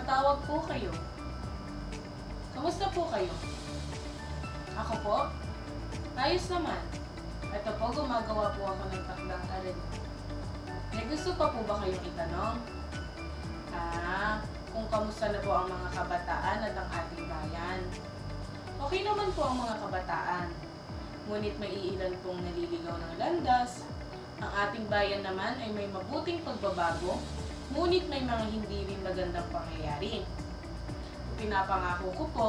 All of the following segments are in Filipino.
Napatawag po kayo. Kamusta po kayo? Ako po? Ayos naman. Ito po, gumagawa po ako ng takdang aralin. May gusto pa po ba kayong itanong? Kung kamusta na po ang mga kabataan at ang ating bayan. Okay naman po ang mga kabataan. Ngunit may iilan pong naliligaw ng landas. Ang ating bayan naman ay may mabuting pagbabago, ngunit may mga hindi rin magandang pangyayari. Pinapangako ko po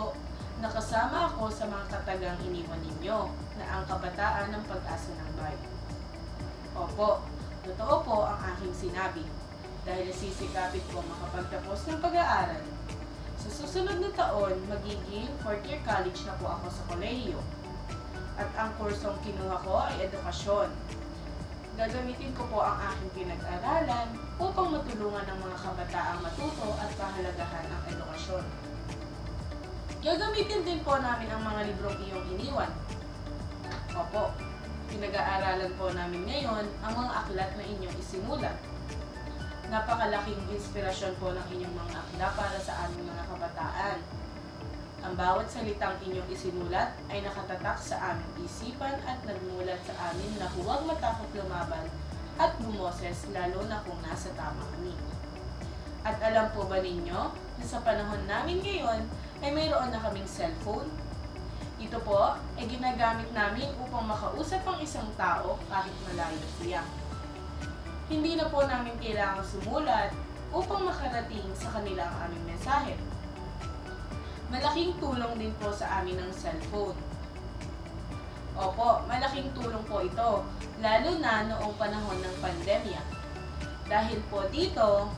na kasama ako sa mga katagang iniwan ninyo na ang kabataan ng pag-asa ng bayan. Opo, totoo po ang aking sinabi dahil sisikapit ko makapagtapos ng pag-aaral. Sa susunod na taon, magiging 4th year college na po ako sa kolehiyo. At ang kursong kinuha ko ay edukasyon. Gagamitin ko po ang aking pinag-aralan upang matulungan ng mga kabataang matuto at pahalagahan ang edukasyon. Gagamitin din po namin ang mga librong iyong iniwan. Opo, pinag-aaralan po namin ngayon ang mga aklat na inyong isinulat. Napakalaking inspirasyon po ng inyong mga akda para sa aming mga kabataan. Ang bawat salitang inyong isinulat ay nakatatak sa aming isipan at nagmulat sa amin na huwag matakot lumaban at bumoses lalo na kung nasa tama kami. At alam po ba ninyo na sa panahon namin ngayon ay mayroon na kaming cellphone? Ito po ay ginagamit namin upang makausap ang isang tao kahit malayo siya. Hindi na po namin kailangang sumulat upang makarating sa kanila ang aming mensahe. Malaking tulong din po sa amin ang cellphone. Opo, malaking tulong po ito, lalo na noong panahon ng pandemya. Dahil po dito,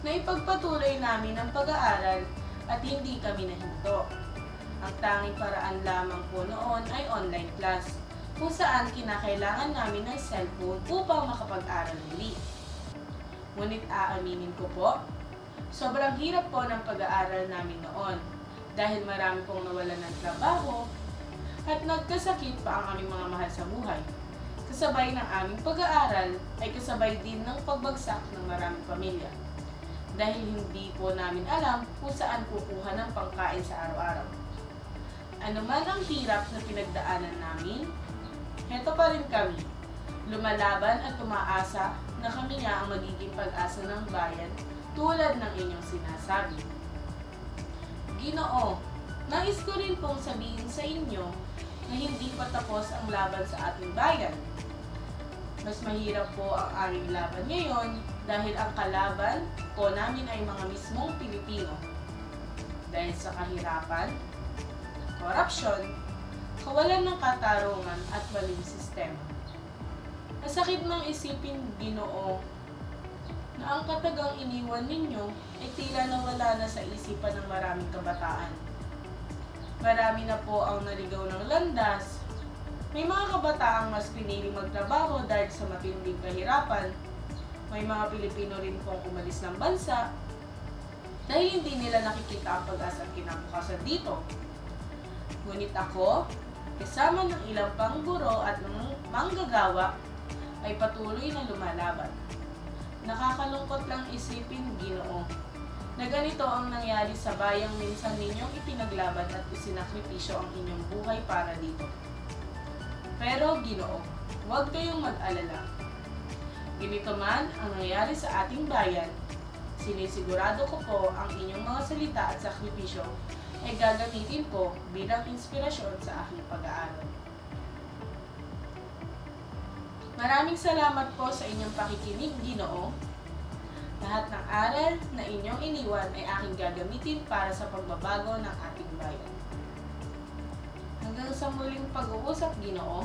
naipagpatuloy namin ang pag-aaral at hindi kami nahinto. Ang tanging paraan lamang po noon ay online class, kung saan kinakailangan namin ng cellphone upang makapag-aral muli. Ngunit aaminin ko po, sobrang hirap po ng pag-aaral namin noon dahil marami pong nawalan ng trabaho at nagkasakit pa ang aming mga mahal sa buhay. Kasabay ng aming pag-aaral ay kasabay din ng pagbagsak ng maraming pamilya dahil hindi po namin alam kung saan kukuha ng pangkain sa araw-araw. Ano man ang hirap na pinagdaanan namin, heto pa rin kami, lumalaban at umaasa na kami nga ang magiging pag-asa ng bayan tulad ng inyong sinasabi. Ginoo, nais ko rin pong sabihin sa inyo na hindi pa tapos ang laban sa ating bayan. Mas mahirap po ang aming laban ngayon dahil ang kalaban po namin ay mga mismong Pilipino. Dahil sa kahirapan, korupsyon, kawalan ng katarungan at maling sistema. Masakit mang isipin, Ginoo, na ang katagang iniwan ninyo ay tila nawala na sa isipan ng maraming kabataan. Marami na po ang naligaw ng landas. May mga kabataang mas pinili magtrabaho dahil sa matinding kahirapan. May mga Pilipino rin pong umalis ng bansa dahil hindi nila nakikita ang pag-asa at kinabukasan dito. Ngunit ako, kasama ng ilang pang guro at mga manggagawa, ay patuloy na lumalaban. Nakakalungkot lang isipin, Ginoo, na ganito ang nangyari sa bayang minsan ninyong ipinaglaban at isinakripisyo ang inyong buhay para dito. Pero, Ginoo, huwag kayong mag-alala. Ganito man ang nangyari sa ating bayan, sinisigurado ko po ang inyong mga salita at sakripisyo ay gagamitin ko bilang inspirasyon sa aking pag-aaral. Maraming salamat po sa inyong pakikinig, Ginoo. Lahat ng aral na inyong iniwan ay aking gagamitin para sa pagbabago ng ating bayan. Hanggang sa muling pag-uusap, Ginoo.